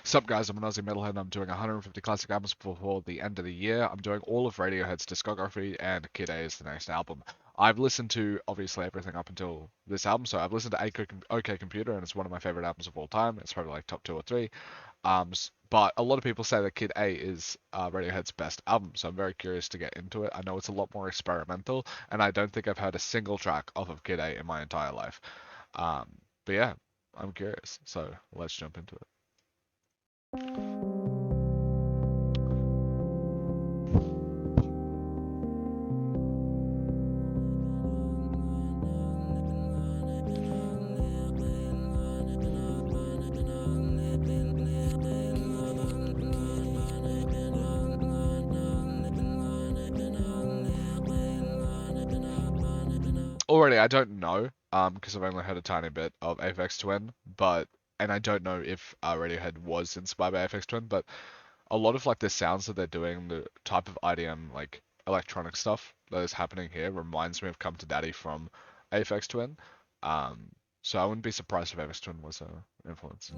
Sup guys, I'm an Aussie Metalhead and I'm doing 150 classic albums before the end of the year. I'm doing all of Radiohead's discography and Kid A is the next album. I've listened to obviously everything up until this album, so I've listened to OK Computer and it's one of my favorite albums of all time. It's probably like top 2 or 3. But a lot of people say that Kid A is Radiohead's best album, so I'm very curious to get into it. I know it's a lot more experimental, and I don't think I've heard a single track off of Kid A in my entire life. Um, but yeah, I'm curious, so let's jump into it. Already, I don't know, because I've only heard a tiny bit of Aphex Twin, and I don't know if Radiohead was inspired by Aphex Twin, but a lot of like the sounds that they're doing, the type of IDM like electronic stuff that is happening here reminds me of Come to Daddy from Aphex Twin. Um, so I wouldn't be surprised if Aphex Twin was an influence.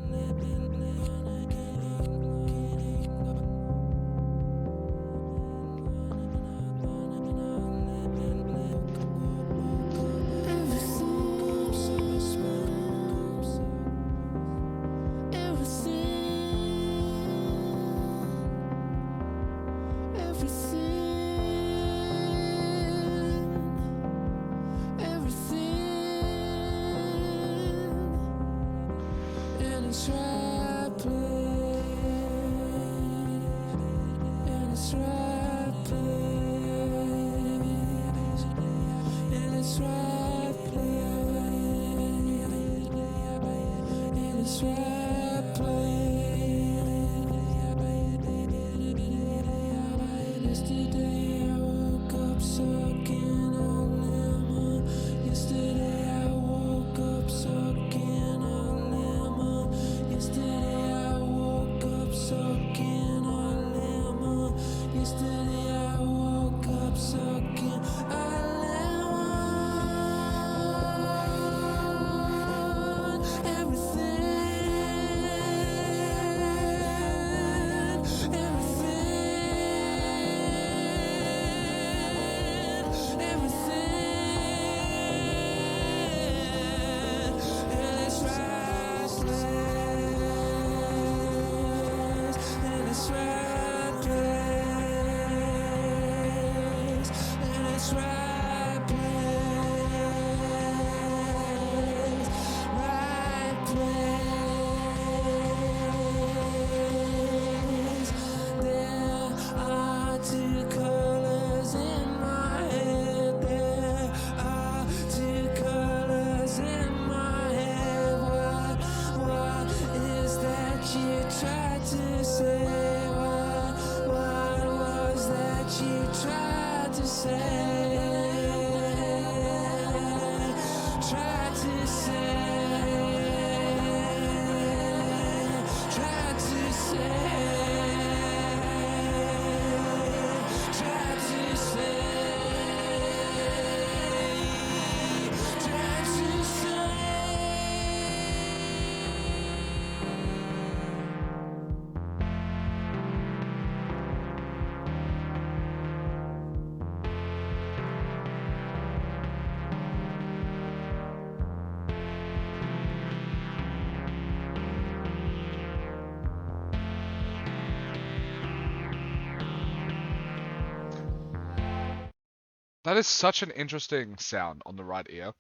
That is such an interesting sound on the right ear.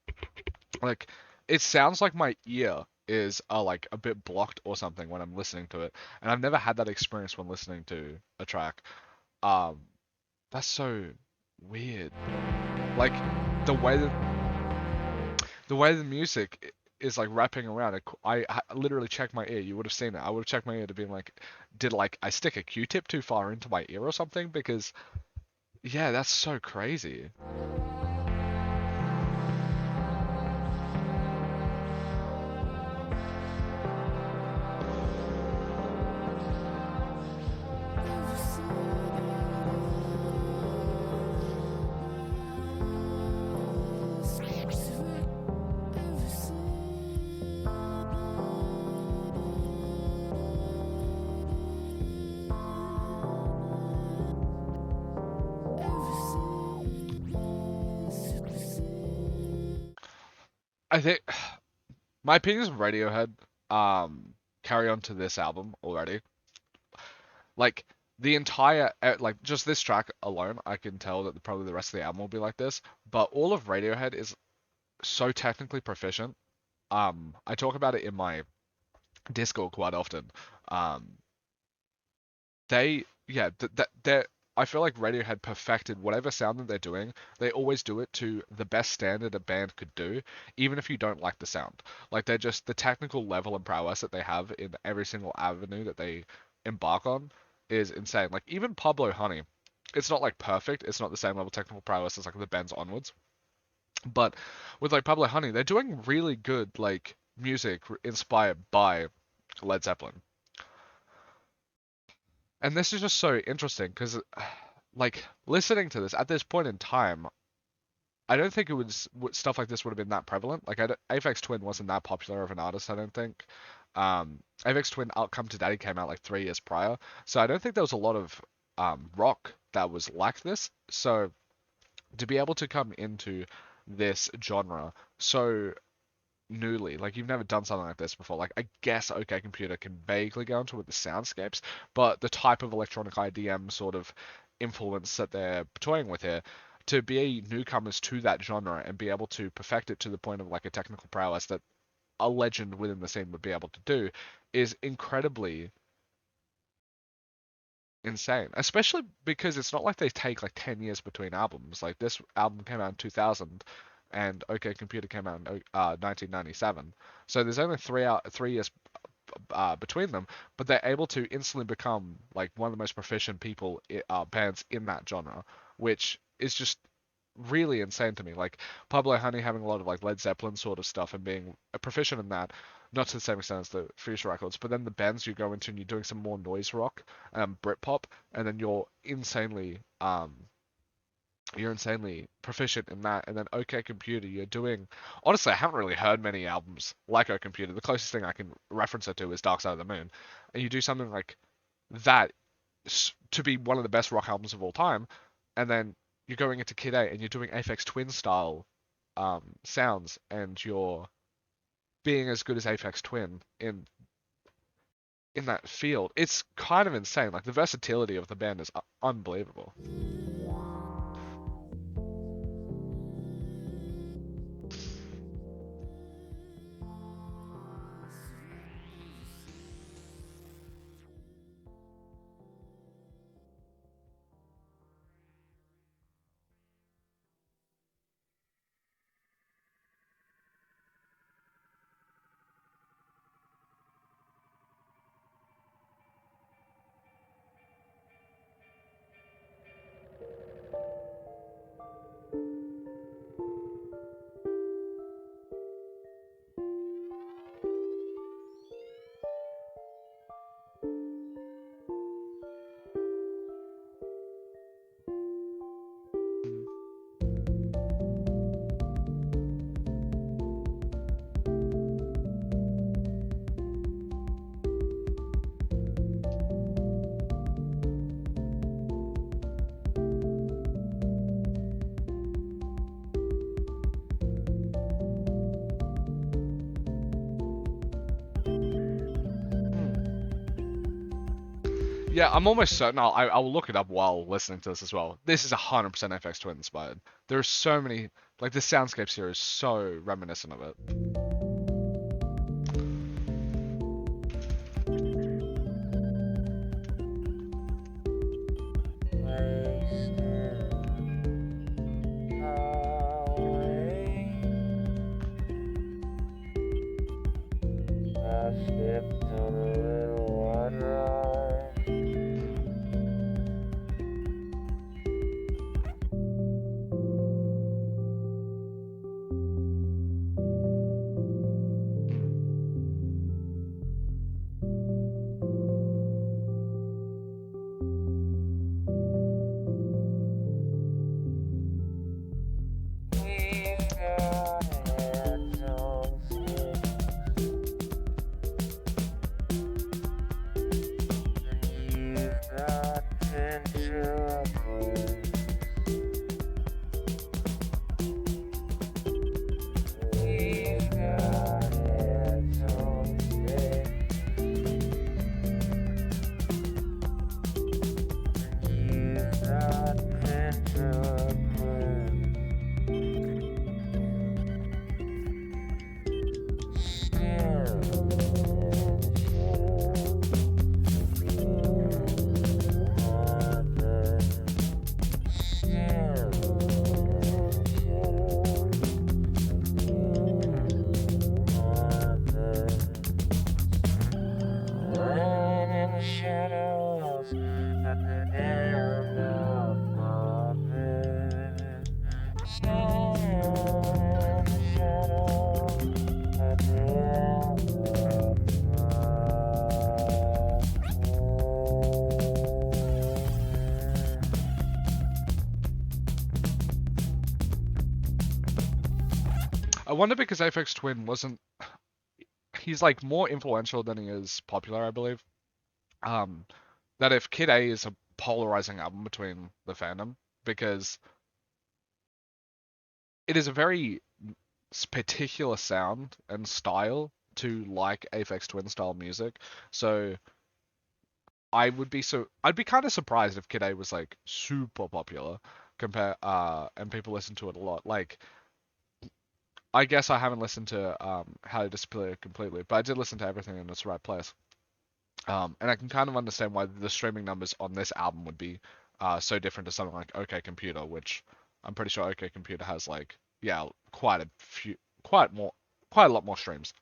Like, it sounds like my ear is like a bit blocked or something when I'm listening to it, and I've never had that experience when listening to a track. Um, that's so weird. Like the way the music is like wrapping around. I literally checked my ear. You would have seen it. I would have checked my ear to be like, did like I stick a Q-tip too far into my ear or something? Because yeah, that's so crazy. I think my opinions of Radiohead carry on to this album already. Like the entire like just this track alone, I can tell that probably the rest of the album will be like this. But all of Radiohead is so technically proficient. I talk about it in my Discord quite often. Um, they yeah that they're I feel like Radiohead perfected whatever sound that they're doing. They always do it to the best standard a band could do, even if you don't like the sound. Like they're just the technical level and prowess that they have in every single avenue that they embark on is insane. Like even Pablo Honey, it's not like perfect. It's not the same level of technical prowess as like the bands onwards. But with like Pablo Honey, they're doing really good like music inspired by Led Zeppelin. And this is just so interesting because, like, listening to this at this point in time, I don't think it was stuff like this would have been that prevalent. Like, Aphex Twin wasn't that popular of an artist, I don't think. Aphex Twin Come to Daddy came out like 3 years prior, so I don't think there was a lot of rock that was like this. So to be able to come into this genre so newly. Like you've never done something like this before. Like I guess OK Computer can vaguely go into with the soundscapes, but the type of electronic IDM sort of influence that they're toying with here, to be newcomers to that genre and be able to perfect it to the point of like a technical prowess that a legend within the scene would be able to do, is incredibly insane. Especially because it's not like they take like 10 years between albums. Like this album came out in 2000 and OK Computer came out in 1997. So there's only 3 years between them, but they're able to instantly become like one of the most proficient bands in that genre, which is just really insane to me. Like Pablo Honey having a lot of like Led Zeppelin sort of stuff and being a proficient in that, not to the same extent as the Future Records, but then the bands you go into and you're doing some more noise rock, Britpop, and then you're insanely proficient in that. And then OK Computer, you're doing. Honestly, I haven't really heard many albums like OK Computer. The closest thing I can reference it to is Dark Side of the Moon. And you do something like that to be one of the best rock albums of all time, and then you're going into Kid A and you're doing Aphex Twin style sounds, and you're being as good as Aphex Twin in that field. It's kind of insane. Like the versatility of the band is unbelievable. Yeah, I'm almost certain I will look it up while listening to this as well. This is 100% FX Twin inspired. There are so many, like the soundscapes here is so reminiscent of it. wonder because Aphex Twin wasn't. He's like more influential than he is popular, I believe. Um, that if Kid A is a polarizing album between the fandom because it is a very particular sound and style to like Aphex Twin style music. So I'd be kind of surprised if Kid A was like super popular and people listen to it a lot. Like I guess I haven't listened to How to Disappear completely, but I did listen to everything in its right place. And I can kind of understand why the streaming numbers on this album would be so different to something like OK Computer, which I'm pretty sure OK Computer has like quite a lot more streams.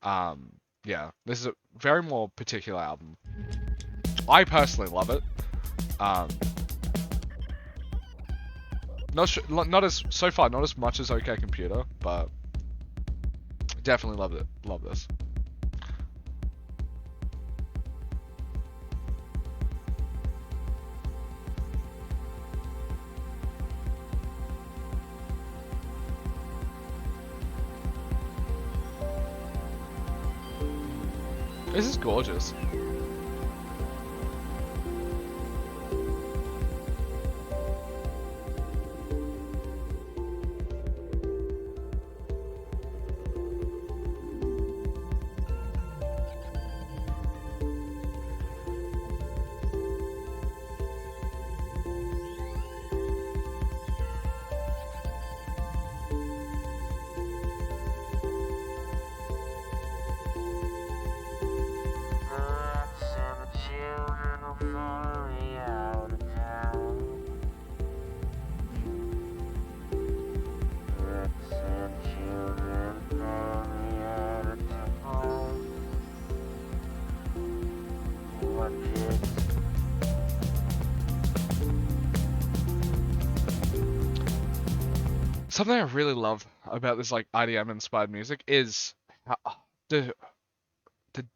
Yeah, this is a very more particular album. I personally love it. Um, not as so far, not as much as OK Computer, but definitely love it. Love this. This is gorgeous. Something I really love about this like IDM inspired music is how, the the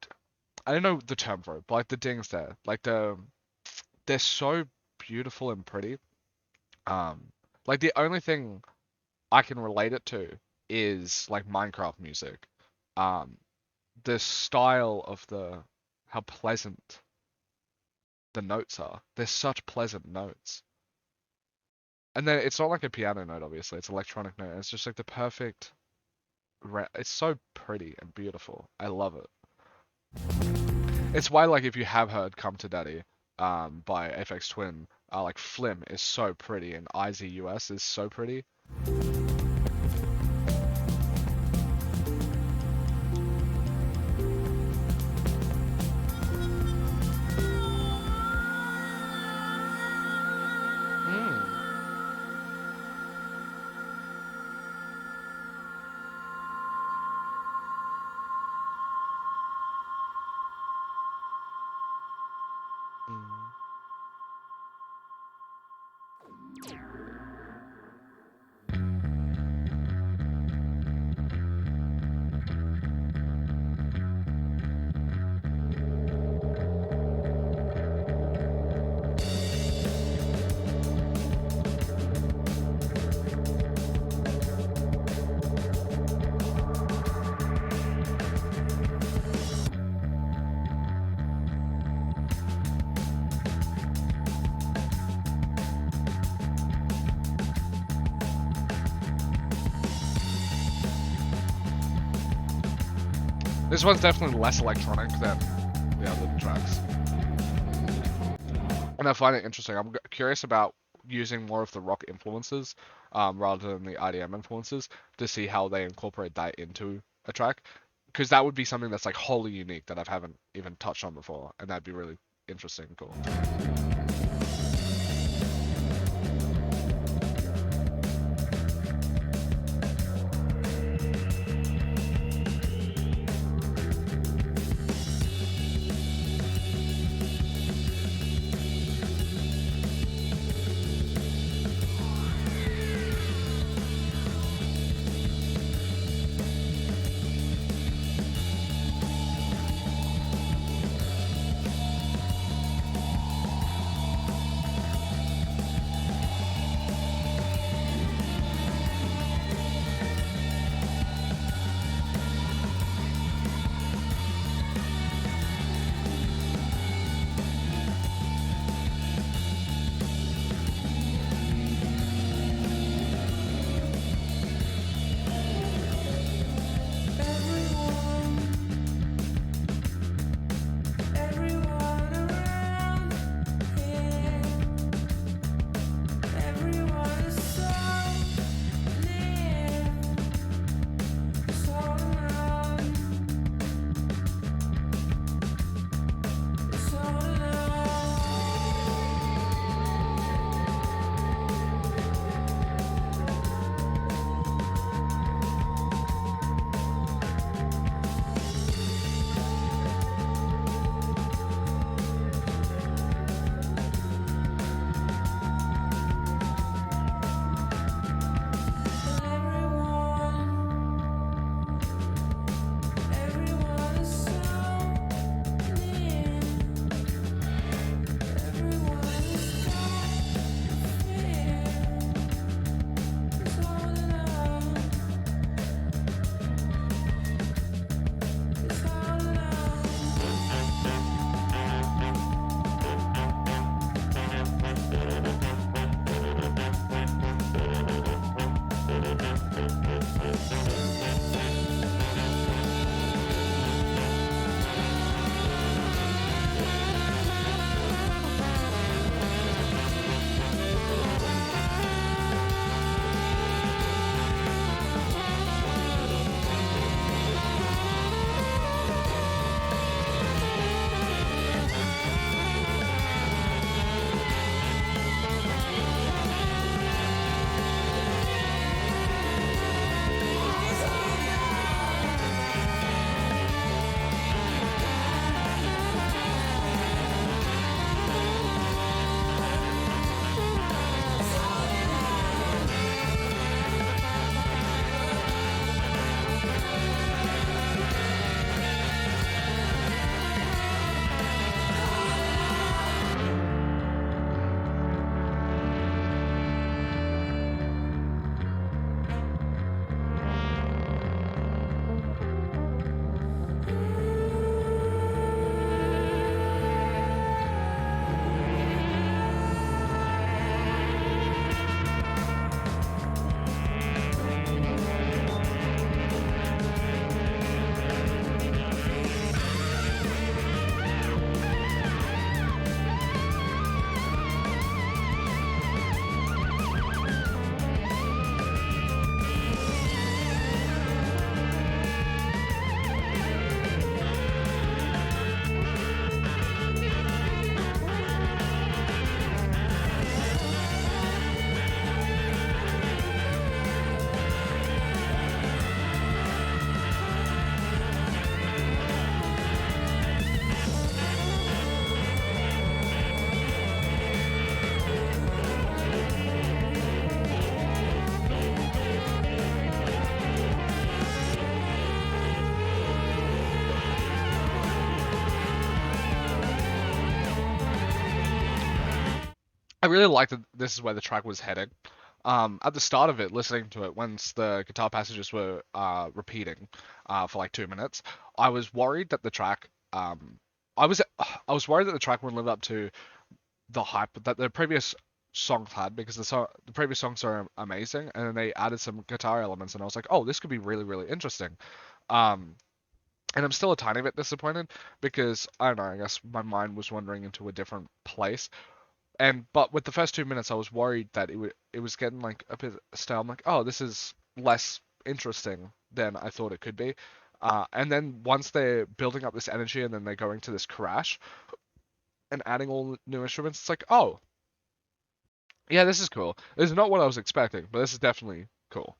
I don't know the term for it, but like the dings there, like they're so beautiful and pretty. Like the only thing I can relate it to is like Minecraft music. Um, the style of how pleasant the notes are. They're such pleasant notes. And then it's not like a piano note, obviously. It's electronic note. It's just like the perfect. It's so pretty and beautiful. I love it. It's why, like, if you have heard "Come to Daddy," by Aphex Twin, like Flim is so pretty and IZUS is so pretty. This one's definitely less electronic than the other tracks. And I find it interesting. I'm curious about using more of the rock influences rather than the IDM influences to see how they incorporate that into a track. Because that would be something that's like wholly unique that I haven't even touched on before. And that'd be really interesting and cool. I really liked that this is where the track was heading. At the start of it, listening to it, once the guitar passages were repeating for like 2 minutes, I was worried that the track, I was I was worried that the track wouldn't live up to the hype that the previous songs had, because the previous songs are amazing, and then they added some guitar elements, and I was like, oh, this could be really, really interesting. Um, and I'm still a tiny bit disappointed because I don't know, I guess my mind was wandering into a different place. And but with the first 2 minutes, I was worried that it was getting like a bit stale. I'm like, oh, this is less interesting than I thought it could be. And then once they're building up this energy and then they're going to this crash and adding all new instruments, it's like, oh, yeah, this is cool. This is not what I was expecting, but this is definitely cool.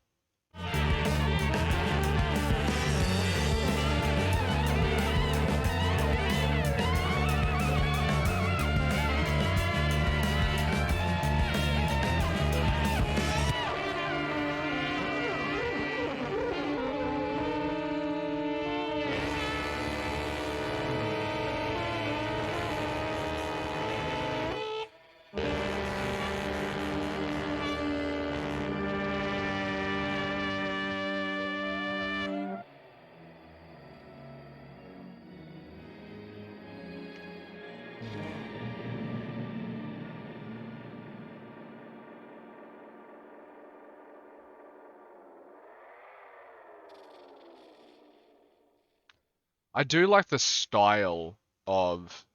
I do like the style of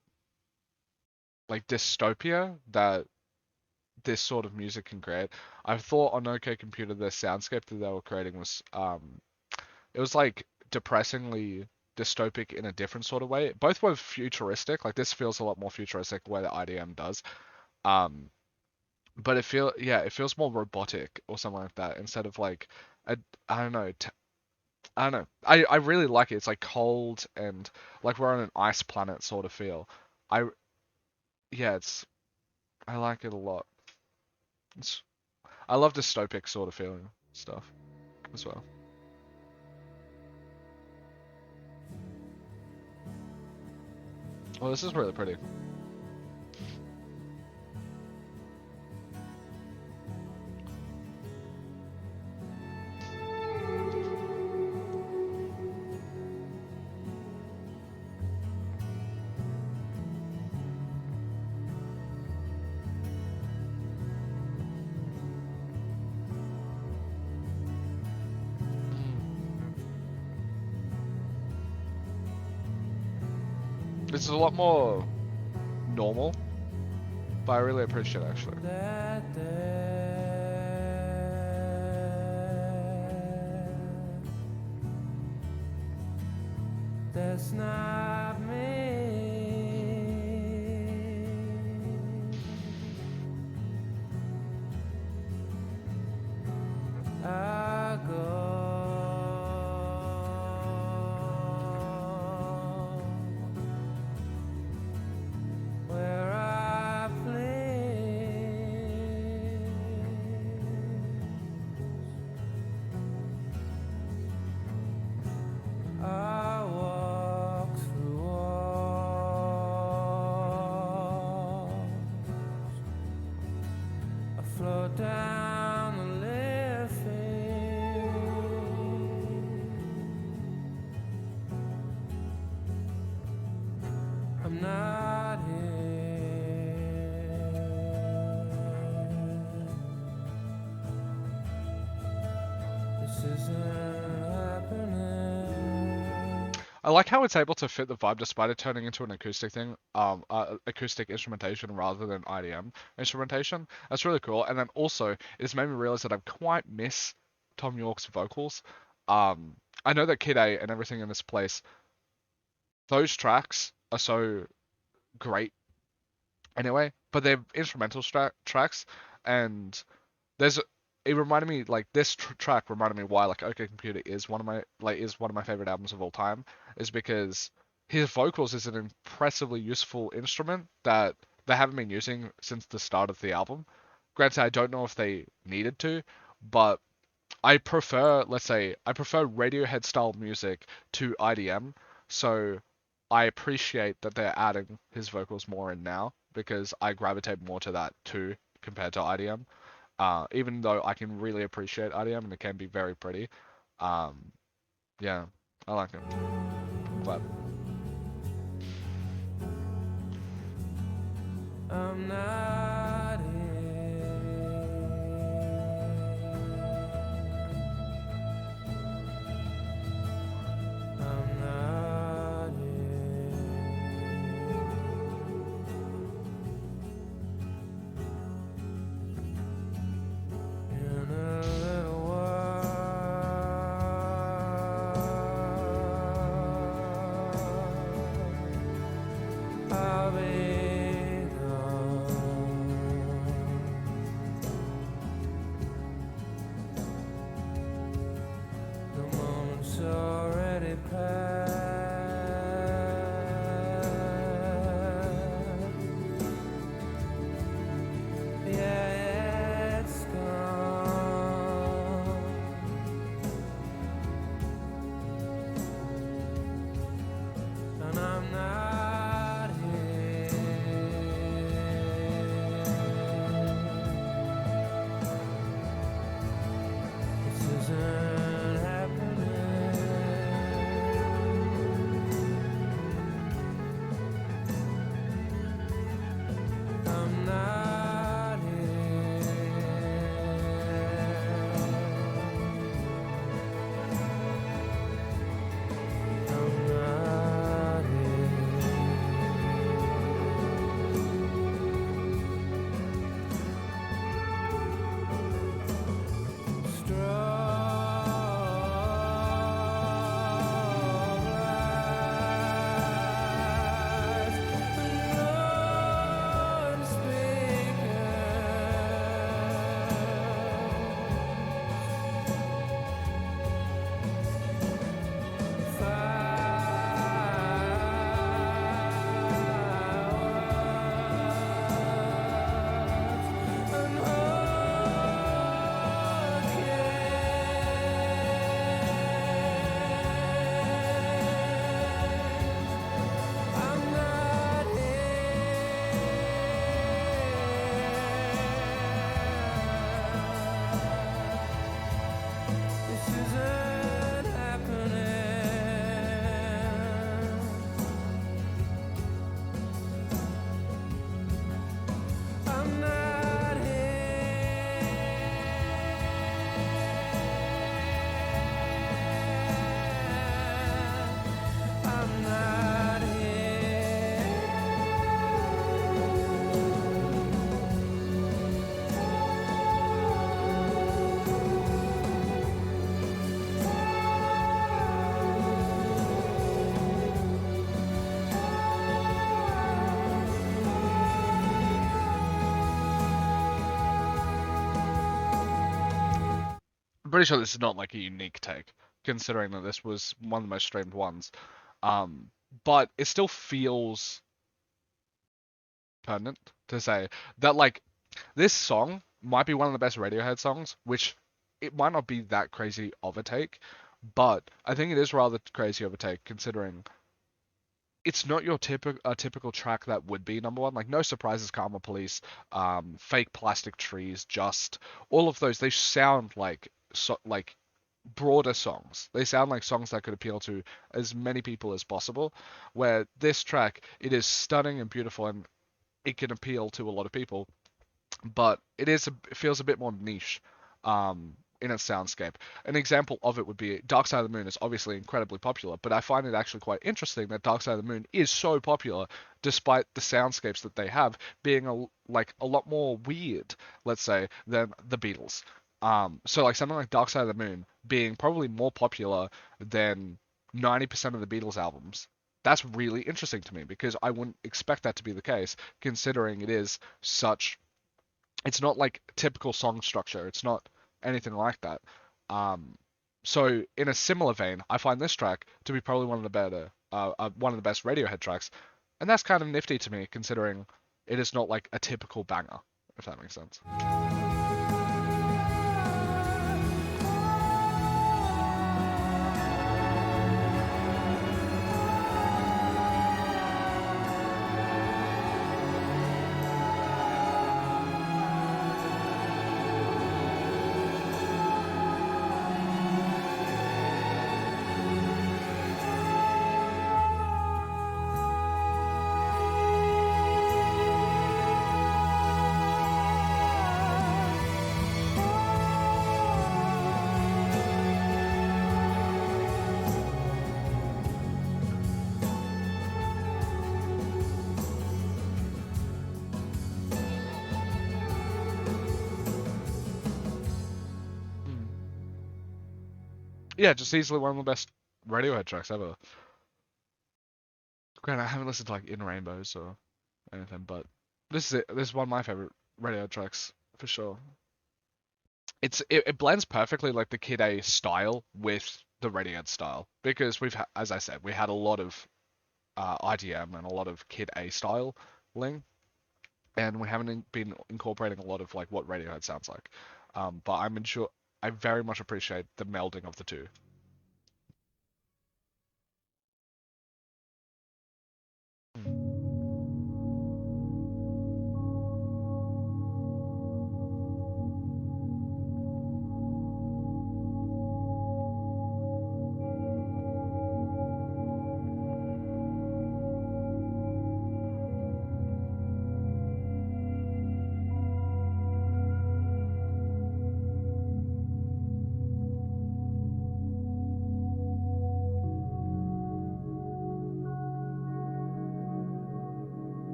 like dystopia that this sort of music can create. I thought on OK Computer the soundscape that they were creating was it was like depressingly dystopic in a different sort of way. Both were futuristic. Like this feels a lot more futuristic the way the IDM does. Um, but it feels more robotic or something like that instead of like a, I don't know, I don't know. I really like it. It's like cold and like we're on an ice planet sort of feel. I yeah, it's I like it a lot. It's I love dystopic sort of feeling stuff as well. Well, this is really pretty. This is a lot more normal, but I really appreciate it actually. That's not me. I go where I please. I walk through walls. I float down the living. I'm not here. This isn't happening. I like how it's able to fit the vibe despite it turning into an acoustic thing, acoustic instrumentation rather than IDM instrumentation. That's really cool. And then also, it's made me realize that I quite miss Tom York's vocals. I know that Kid A and everything in this place, those tracks are so great anyway, but they're instrumental tracks, and there's it reminded me like this track reminded me why like OK Computer is one of my favorite albums of all time, is because his vocals is an impressively useful instrument that they haven't been using since the start of the album. Granted, I don't know if they needed to, but let's say I prefer Radiohead style music to IDM. So I appreciate that they're adding his vocals more in now because I gravitate more to that too compared to IDM. Even though I can really appreciate IDM and it can be very pretty. Um, yeah, I like it. I'm glad. I'm not here. I'm not here. In a little while, I'll be gone. The moment's already passed. Yeah, it's gone. And I'm not here. This isn't happening. I'm not here. I'm not here. I'm not here. This isn't happening. I'm not here. I'm not I'm pretty sure this is not like a unique take, considering that this was one of the most streamed ones. Um, but it still feels pertinent to say that like this song might be one of the best Radiohead songs, which it might not be that crazy of a take, but I think it is rather crazy of a take considering it's not your typical track that would be number one. Like No Surprises, Karma Police, Fake Plastic Trees, Just all of those. They sound like broader songs. They sound like songs that could appeal to as many people as possible. Where this track, it is stunning and beautiful, and it can appeal to a lot of people, but it feels a bit more niche in its soundscape. An example of it would be Dark Side of the Moon is obviously incredibly popular, but I find it actually quite interesting that Dark Side of the Moon is so popular despite the soundscapes that they have being a lot more weird, let's say, than the Beatles. So like something like Dark Side of the Moon being probably more popular than 90% of the Beatles albums. That's really interesting to me because I wouldn't expect that to be the case, considering it's not like typical song structure. It's not anything like that. Um, so in a similar vein, I find this track to be probably one of the best Radiohead tracks, and that's kind of nifty to me considering it is not like a typical banger, if that makes sense. Yeah, just easily one of the best Radiohead tracks ever. Granted, I haven't listened to like In Rainbows or anything, but this is it. This is one of my favorite Radiohead tracks for sure. It blends perfectly like the Kid A style with the Radiohead style because as I said, we had a lot of IDM and a lot of Kid A styling, and we haven't been incorporating a lot of like what Radiohead sounds like. But I very much appreciate the melding of the two. Mm.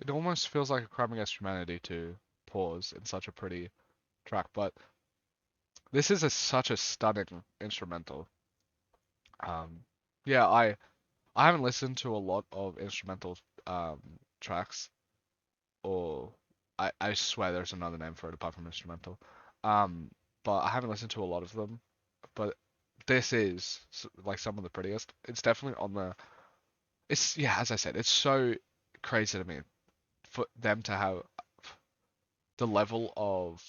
It almost feels like a crime against humanity to pause in such a pretty track, but this is such a stunning instrumental. Um, yeah, I haven't listened to a lot of instrumental tracks, or I swear there's another name for it apart from instrumental. Um, but I haven't listened to a lot of them. But this is like some of the prettiest. It's definitely on the. It's yeah, as I said, it's so crazy to me for them to have the level of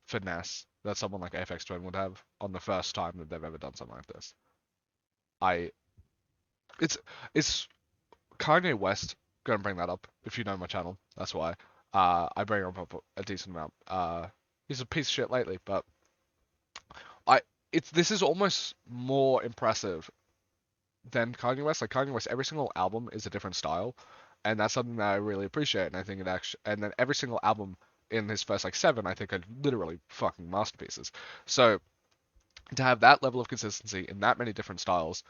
finesse that someone like Aphex Twin would have on the first time that they've ever done something like this. I it's it's Kanye West gonna bring that up if you know my channel. That's why. I bring him up a decent amount. He's a piece of shit lately, but I it's this is almost more impressive than Kanye West. Like Kanye West, every single album is a different style, and that's something that I really appreciate. And I think it actually, and then every single album in his first like seven, I think are literally fucking masterpieces. So to have that level of consistency in that many different styles,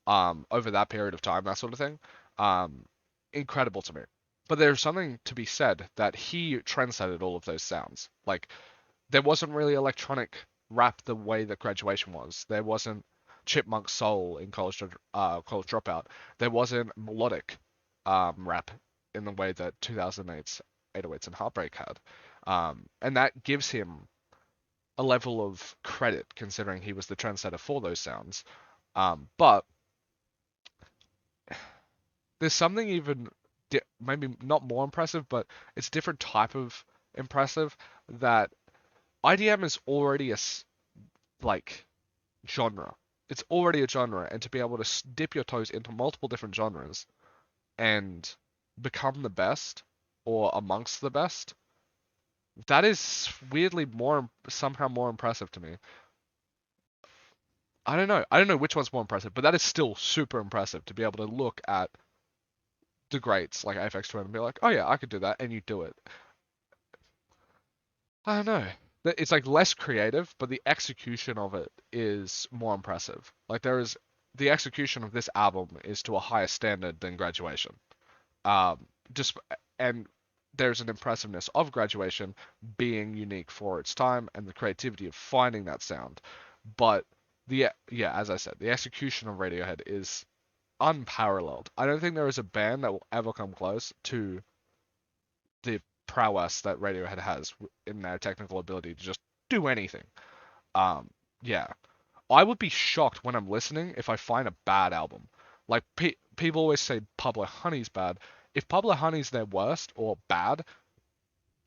over that period of time, that sort of thing, um, incredible to me. But there's something to be said that he trendsetted all of those sounds. Like there wasn't really electronic rap the way that Graduation was. There wasn't chipmunk soul in College Dropout. There wasn't melodic rap in the way that 2008's 808s and Heartbreak had. And that gives him a level of credit considering he was the trendsetter for those sounds. But there's something even maybe not more impressive, but it's a different type of impressive that IDM is already like genre. It's already a genre, and to be able to dip your toes into multiple different genres and become the best or amongst the best, that is weirdly more somehow more impressive to me. I don't know. I don't know which one's more impressive, but that is still super impressive to be able to look at the greats like Aphex Twin and be like, oh yeah, I could do that, and you do it. I don't know. It's like less creative, but the execution of it is more impressive. Like the execution of this album is to a higher standard than Graduation. Um, just and there's an impressiveness of Graduation being unique for its time and the creativity of finding that sound. But yeah, as I said, the execution of Radiohead is unparalleled. I don't think there is a band that will ever come close to the prowess that Radiohead has in their technical ability to just do anything. Um, Yeah. I would be shocked when I'm listening if I find a bad album. Like people always say Pablo Honey's bad. If Pablo Honey's their worst or bad,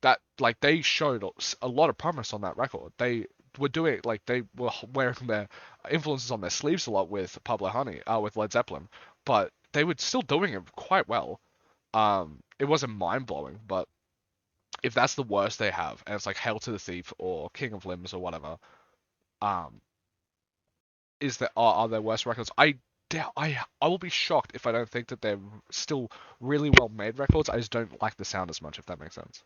that like they showed a lot of promise on that record. They were doing like they were wearing their influences on their sleeves a lot with Pablo Honey, with Led Zeppelin, but they were still doing it quite well. It wasn't mind blowing, but if that's the worst they have, and it's like Hail to the Thief or King of Limbs or whatever, um, is that are their worst records? I will be shocked if I don't think that they're still really well made records. I just don't like the sound as much, if that makes sense.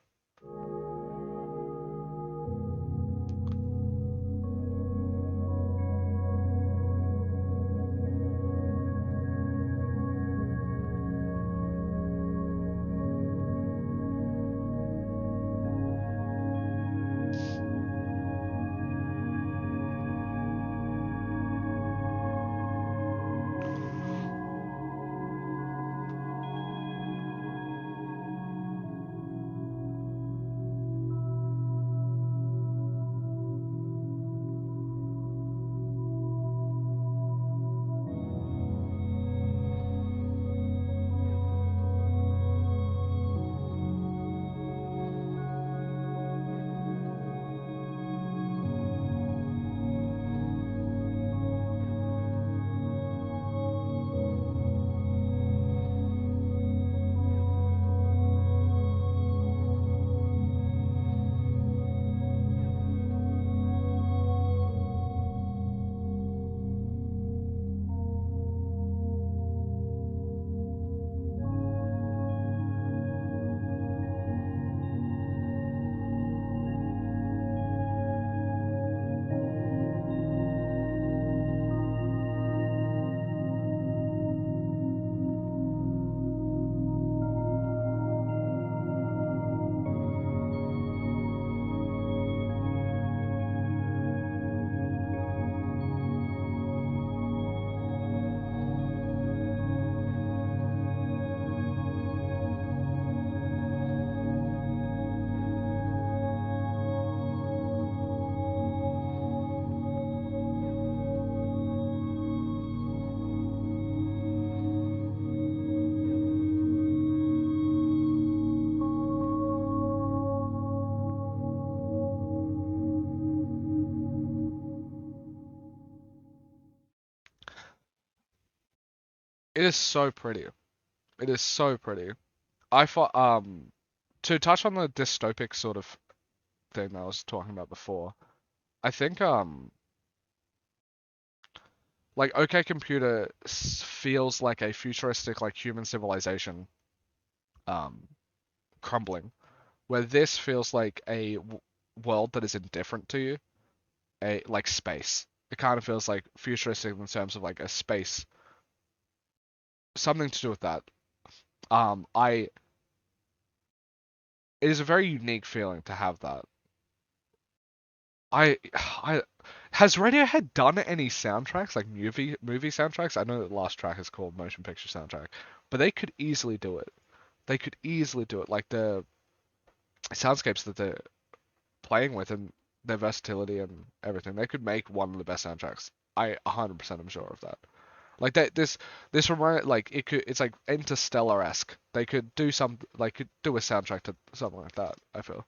It is so pretty. It is so pretty. I thought to touch on the dystopic sort of thing that I was talking about before. I think like OK Computer feels like a futuristic like human civilization um crumbling, where this feels like a world that is indifferent to you, a like space. It kind of feels like futuristic in terms of like a space, something to do with that. I It is a very unique feeling to have that. I has Radiohead done any soundtracks like movie soundtracks? I know that the last track is called motion picture soundtrack, but they could easily do it. They could easily do it. Like the soundscapes that they're playing with and their versatility and everything, they could make one of the best soundtracks. I 100% am sure of that. Like that, this remind like it's like Interstellar-esque. They could do some like could do a soundtrack to something like that. I feel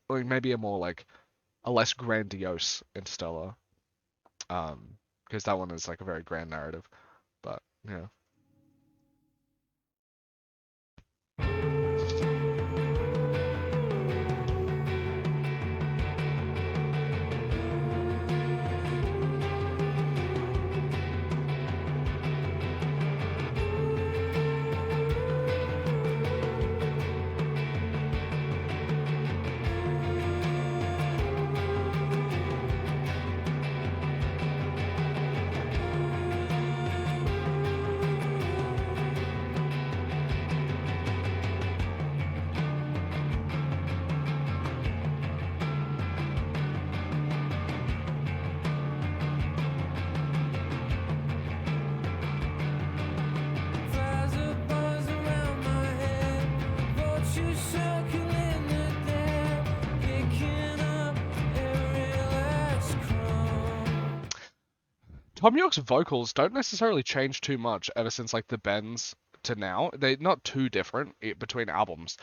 like maybe a more like a less grandiose Interstellar, because that one is like a very grand narrative. But yeah. Tom York's vocals don't necessarily change too much ever since like the bends to now. They're not too different between albums,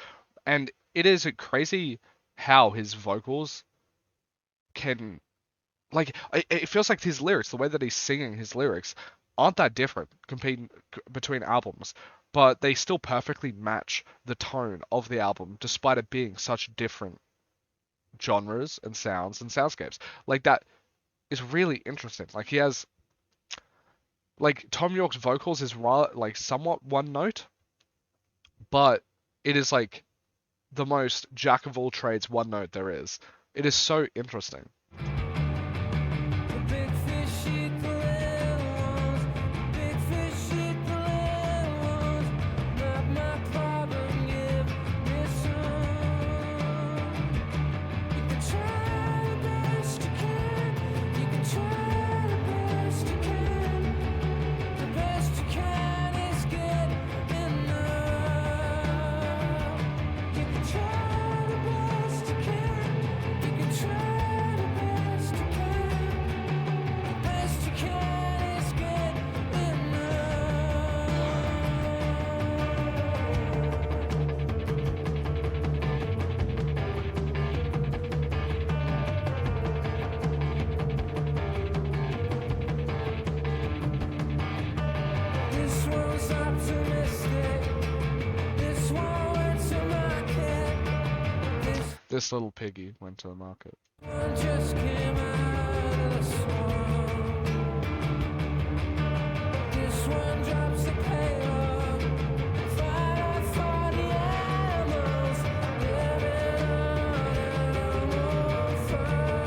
and it is crazy how his vocals can like it feels like his lyrics, the way that he's singing his lyrics, aren't that different competing between albums, but they still perfectly match the tone of the album despite it being such different genres and sounds and soundscapes. Like that is really interesting. Like he has like Tom York's vocals is like somewhat one note, but it is like the most jack of all trades one note there is. It is so interesting. The big fish eat the little ones. The big fish eat the little ones. Not my problem, give me some. You can try the best you can. You can try the best you can. The best you can is good enough. You can try the best you can. You can try the best you can. The best you can is good enough. This one's optimistic. This one went to market. This This little piggy went to the market. one just came out of the swamp. This one drops the payload. Fire for the animals living on animal farm.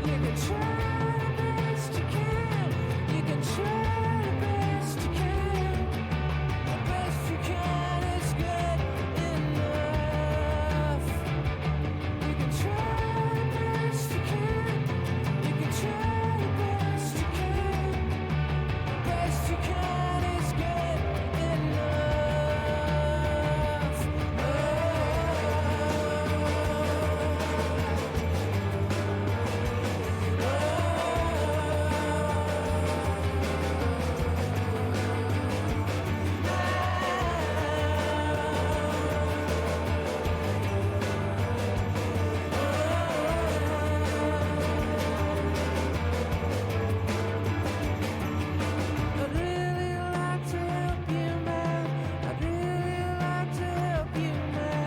You can try the best you can. You can try the best you can. The best you can is good enough. You can try the best you can. You can try the best you can. The best you can is good enough. I'd really like to help you, man. I'd really like to help you, man.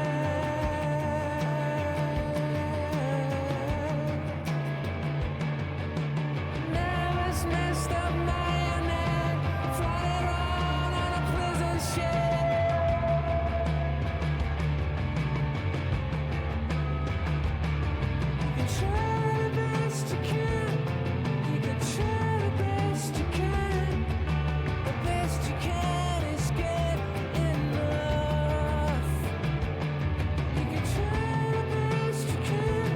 Nervous, messed up marionette, flying around on a prison ship. You can try the best you can. You can try the best you can. The best you can is good enough. You can try the best you can.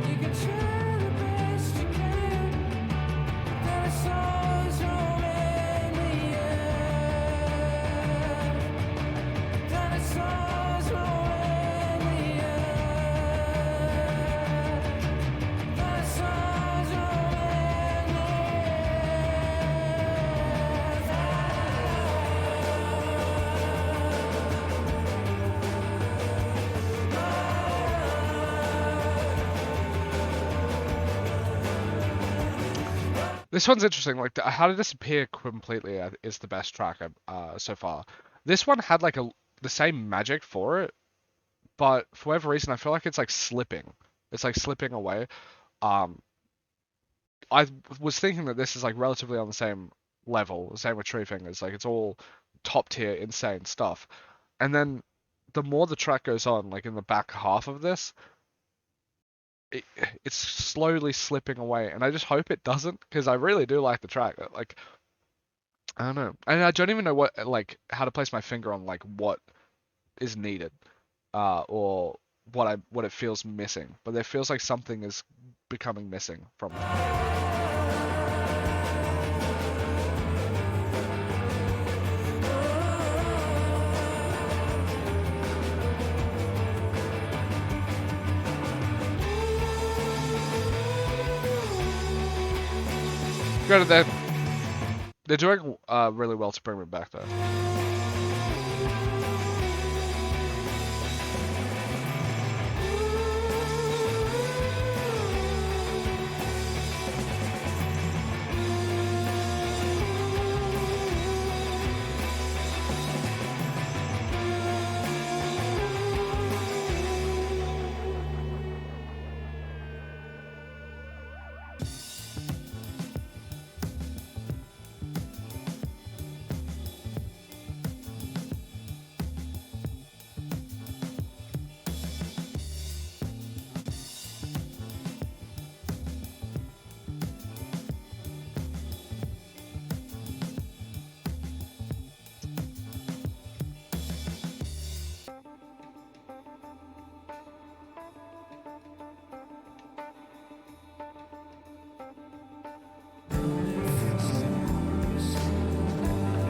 You can try the best you can. There are souls roaming the earth. There are souls roaming the earth. There are souls roaming the This one's interesting. Like How to Disappear Completely is the best track so far. This one had like the same magic for it, but for whatever reason, I feel like it's like slipping. It's like slipping away. Um, I was thinking that this is like relatively on the same level, the same with Tree Fingers. Like it's all top tier, insane stuff. And then the more the track goes on, like in the back half of this, it's slowly slipping away, and I just hope it doesn't, because I really do like the track. Like I don't know, and I don't even know what like how to place my finger on like what is needed, or what it feels missing. But there feels like something is becoming missing from it. Granted, they're doing really well to bring me back though.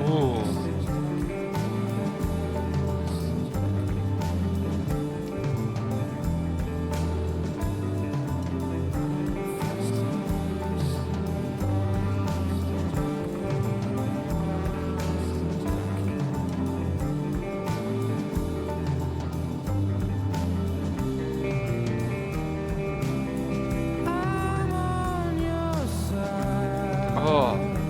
Ooh. I'm on your Oh. side.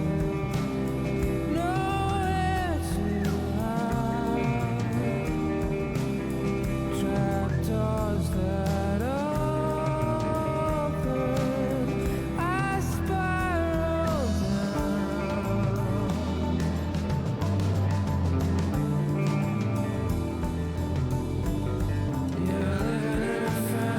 Nowhere to hide. Trap doors that open. I spiral down. You're living in a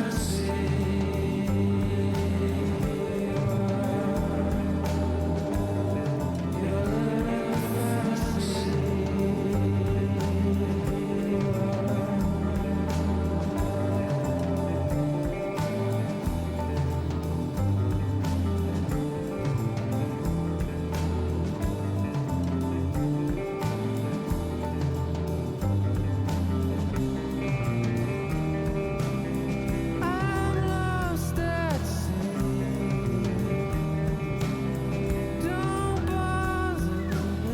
I'm lost at sea. Don't bother me.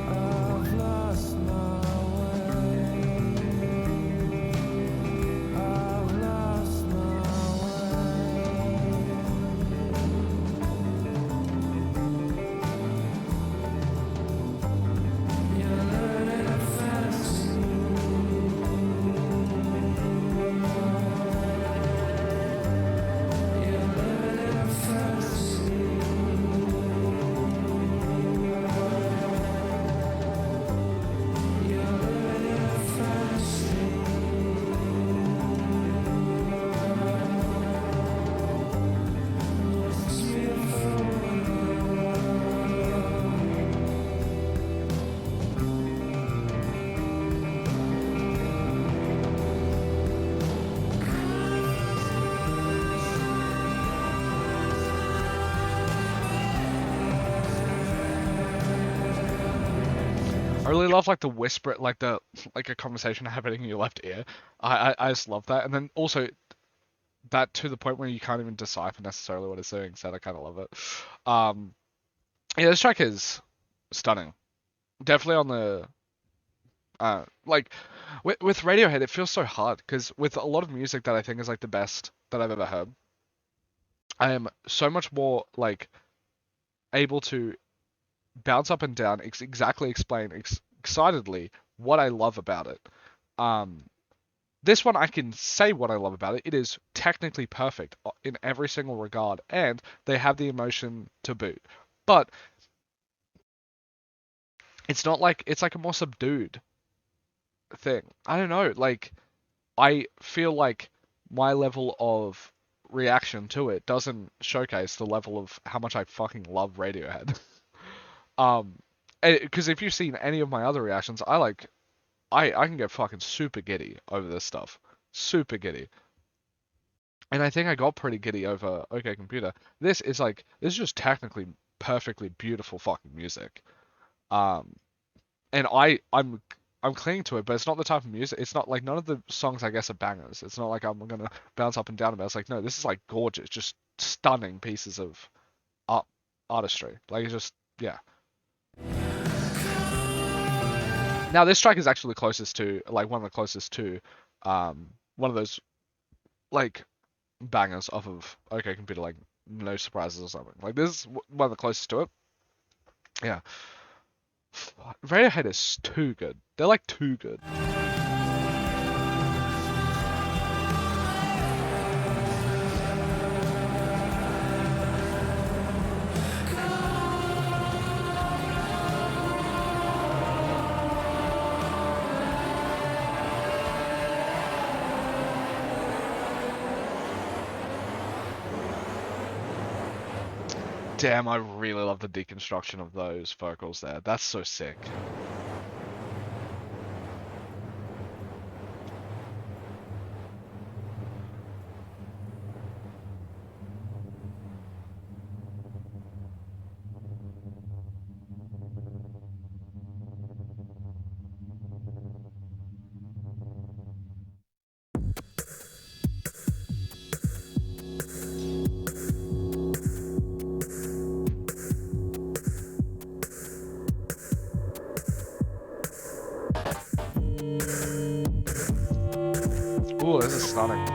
I've lost my way. I've lost my way. You're living in a fantasy. You're living in a fantasy. You're living in a fantasy. Must be a I really love like the whisper, like a conversation happening in your left ear. I just love that, and then also that to the point where you can't even decipher necessarily what it's doing. So I kind of love it. Um, yeah, this track is stunning. Definitely on the like with Radiohead, it feels so hard because with a lot of music that I think is like the best that I've ever heard, I am so much more like able to bounce up and down, exactly explain excitedly what I love about it. Um, this one I can say what I love about it. It is technically perfect in every single regard, and they have the emotion to boot. But it's not like it's like a more subdued thing. I don't know. Like I feel like my level of reaction to it doesn't showcase the level of how much I fucking love Radiohead. Um, because if you've seen any of my other reactions, I can get fucking super giddy over this stuff, super giddy. And I think I got pretty giddy over OK Computer. This is just technically perfectly beautiful fucking music. Um, and I'm clinging to it, but it's not the type of music. It's not like none of the songs I guess are bangers. It's not like I'm gonna bounce up and down about it. It's like no, this is like gorgeous, just stunning pieces of art artistry. Like it's just yeah. Now this track is actually closest to like one of the closest to one of those like bangers off of OK Computer, like No Surprises or something. Like this is one of the closest to it. Yeah. Radiohead is too good. They're like too good. Damn, I really love the deconstruction of those vocals there. That's so sick. Ooh, this is stunning.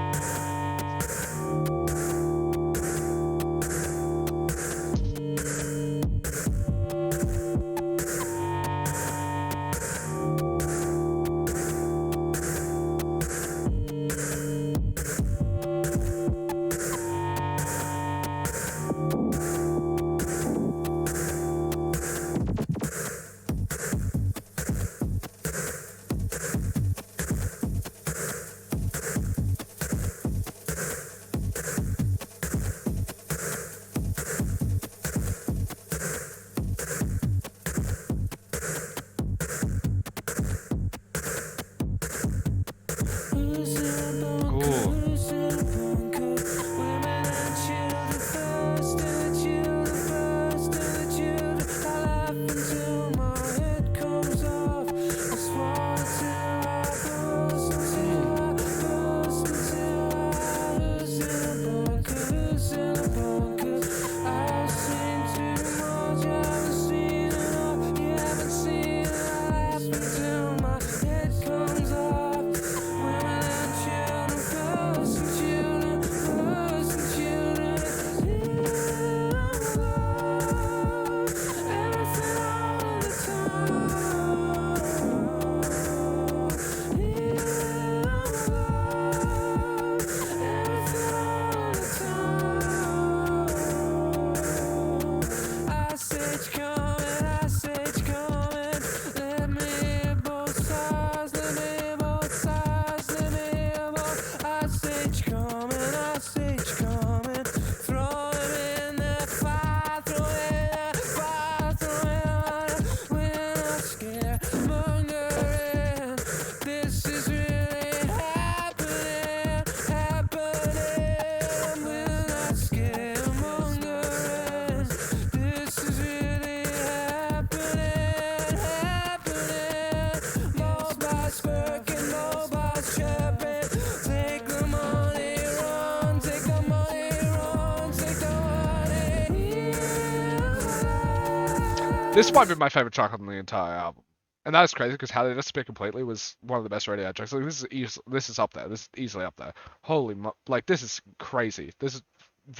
This might be my favorite track on the entire album, and that is crazy because How They Disappear Completely was one of the best Radiohead tracks. Like this is up there. This is easily up there. Holy like this is crazy. This is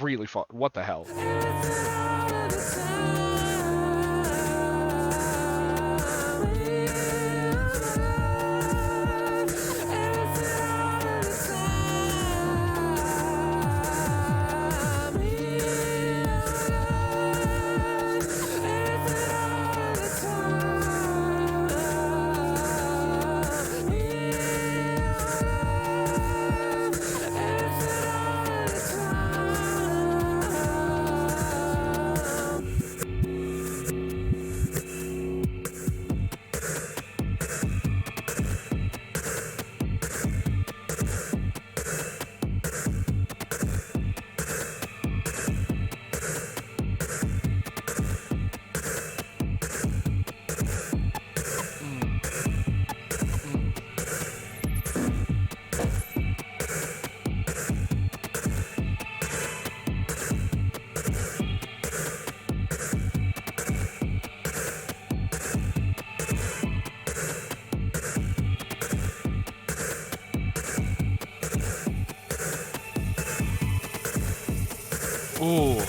really fun. What the hell? Ooh.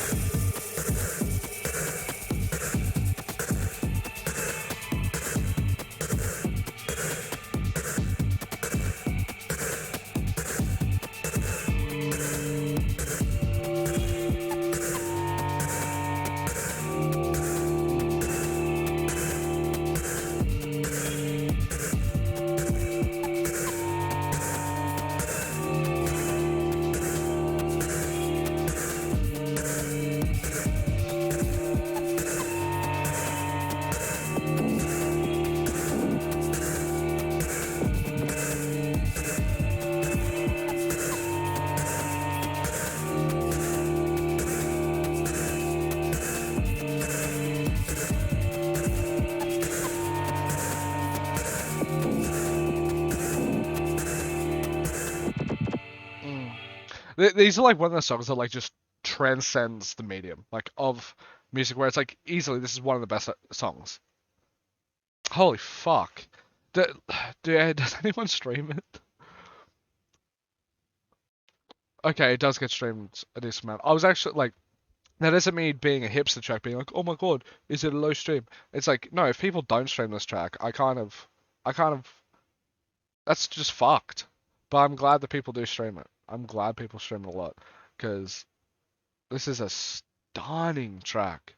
Mm. These are like one of the songs that like just transcends the medium like of music, where it's like easily this is one of the best songs. Holy fuck. Do, does anyone stream it? Okay, it does get streamed a decent amount. I was actually like, that isn't me being a hipster track, being like, oh my god, is it a low stream? It's like, no, if people don't stream this track, I kind of, that's just fucked. But I'm glad that people do stream it. I'm glad people stream it a lot, because this is a stunning track.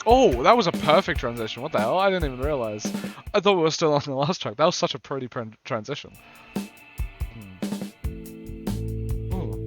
Oh, that was a perfect transition. What the hell? I didn't even realize. I thought we were still on the last track. That was such a pretty transition. Ooh.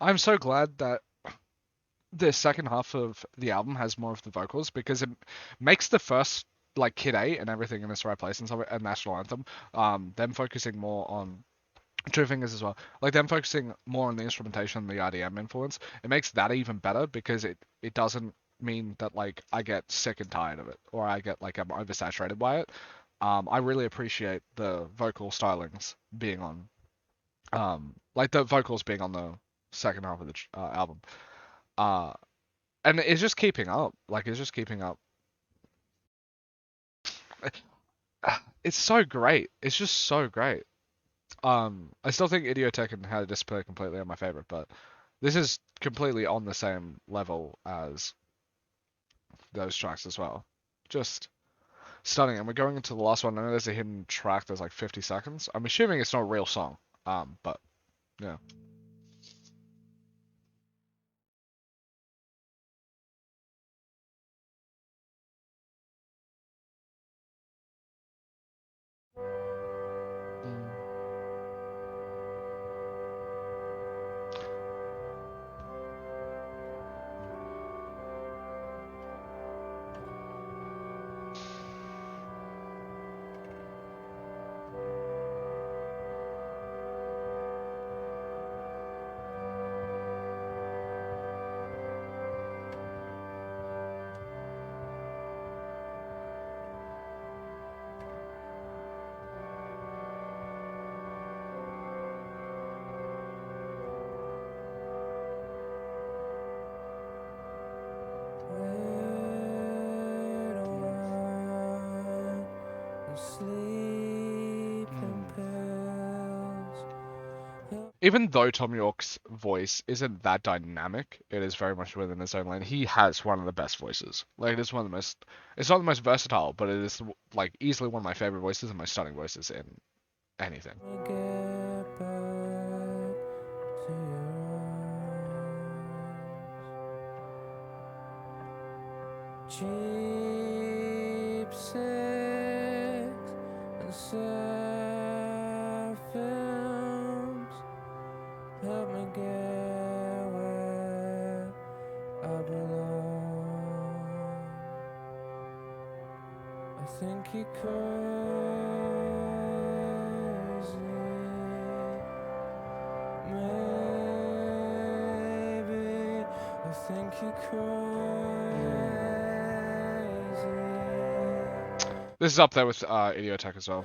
I'm so glad that the second half of the album has more of the vocals because it makes the first like Kid A and everything in its right place and stuff a national anthem. Them focusing more on two fingers as well, like them focusing more on the instrumentation and the RDM influence. It makes that even better because it doesn't mean that like I get sick and tired of it or I get like I'm oversaturated by it. I really appreciate the vocal stylings being on, like the vocals being on the second half of the album. Uh, and it's just keeping up. Like it's just keeping up. It's so great. It's just so great. I still think Idiotech and How to Disappear Completely are my favorite, but this is completely on the same level as those tracks as well. Just stunning. And we're going into the last one. I know there's a hidden track that's like 50 seconds. I'm assuming it's not a real song. But yeah. Mm. Even though Tom York's voice isn't that dynamic, it is very much within his own lane. He has one of the best voices. Like it is one of the most. It's not the most versatile, but it is like easily one of my favorite voices and most stunning voices in anything. Cheap sex and sad films help me get where I belong. I think you're crazy. Maybe I think you're crazy. This is up there with Idiotech as well.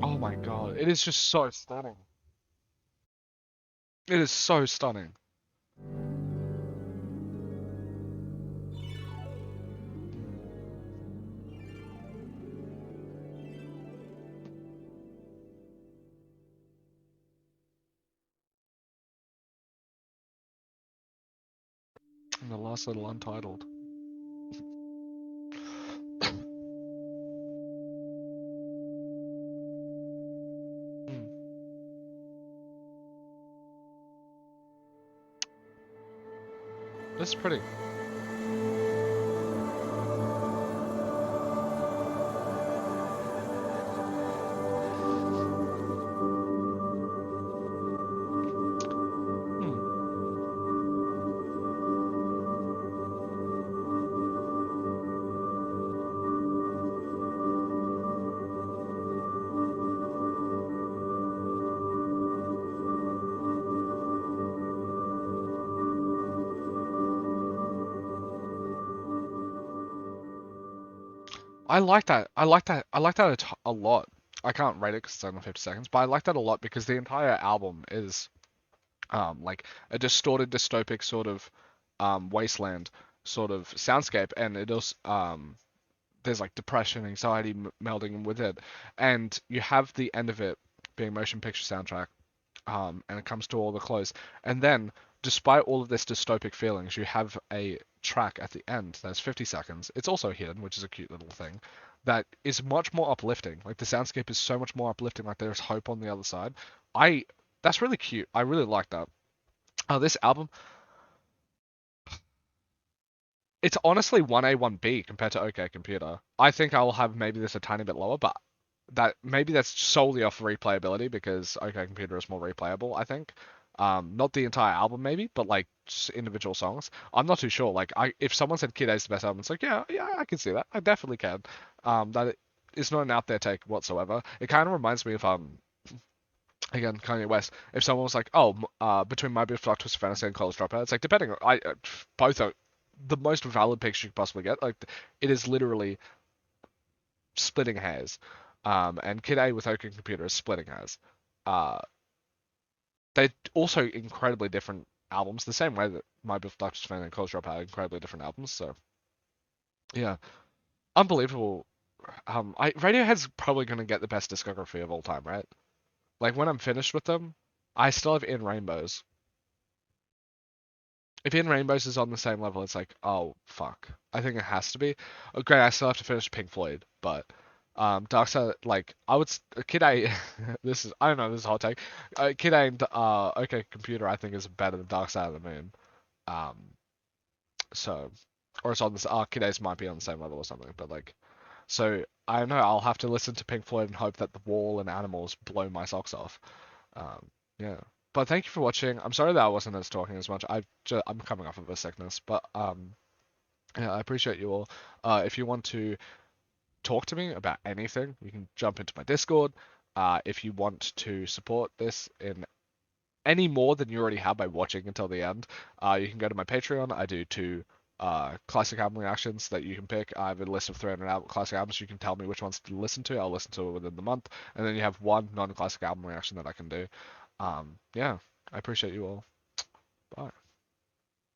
Oh my god, it is just so stunning. It is so stunning. And the last little untitled. This is pretty. Hmm. I like that. I like that. I like that a lot. I can't rate it because it's only 50 seconds, but I like that a lot because the entire album is like a distorted, dystopic sort of wasteland sort of soundscape, and it also there's like depression, anxiety melding with it, and you have the end of it being motion picture soundtrack, and it comes to all the close, and then despite all of this dystopic feelings, you have a track at the end that's 50 seconds. It's also hidden, which is a cute little thing, that is much more uplifting. Like the soundscape is so much more uplifting. Like there's hope on the other side. I That's really cute. I really like that. This album, it's honestly 1A, 1B compared to OK Computer. I think I'll have maybe this a tiny bit lower, but that's solely off replayability because OK Computer is more replayable, I think. Not the entire album maybe, but like just individual songs. I'm not too sure. Like if someone said Kid A's the best album, it's like yeah, I can see that. I definitely can. That is not an out there take whatsoever. It kind of reminds me of again, Kanye West. If someone was like, "Oh, between My Beautiful Dark Twisted Fantasy and College Dropout," it's like depending on both are the most valid picks you could possibly get. Like it is literally splitting hairs. And Kid A with OK Computer is splitting hairs. Uh, they're also incredibly different albums, the same way that My Beautiful Dark Twisted Fantasy and College Dropout are incredibly different albums. So yeah, unbelievable. Radiohead's probably gonna get the best discography of all time, right? Like when I'm finished with them, I still have In Rainbows. If In Rainbows is on the same level, it's like, oh fuck. I think it has to be. Okay, I still have to finish Pink Floyd, but Dark Side, like I would Kid A. This is I don't know. This is a hot take. Kid A and OK Computer I think is better than Dark Side of the Moon. Um, so or it's on this. Kid A's might be on the same level or something, but like so I don't know. I'll have to listen to Pink Floyd and hope that The Wall and Animals blow my socks off. Yeah. But thank you for watching. I'm sorry that I wasn't as talking as much. I'm coming off of a sickness, but yeah, I appreciate you all. If you want to talk to me about anything, you can jump into my Discord. If you want to support this in any more than you already have by watching until the end, you can go to my Patreon. I do two classic album reactions that you can pick. I have a list of 300 classic albums. You can tell me which ones to listen to. I'll listen to it within the month, and then you have one non-classic album reaction that I can do. Yeah, I appreciate you all. Bye.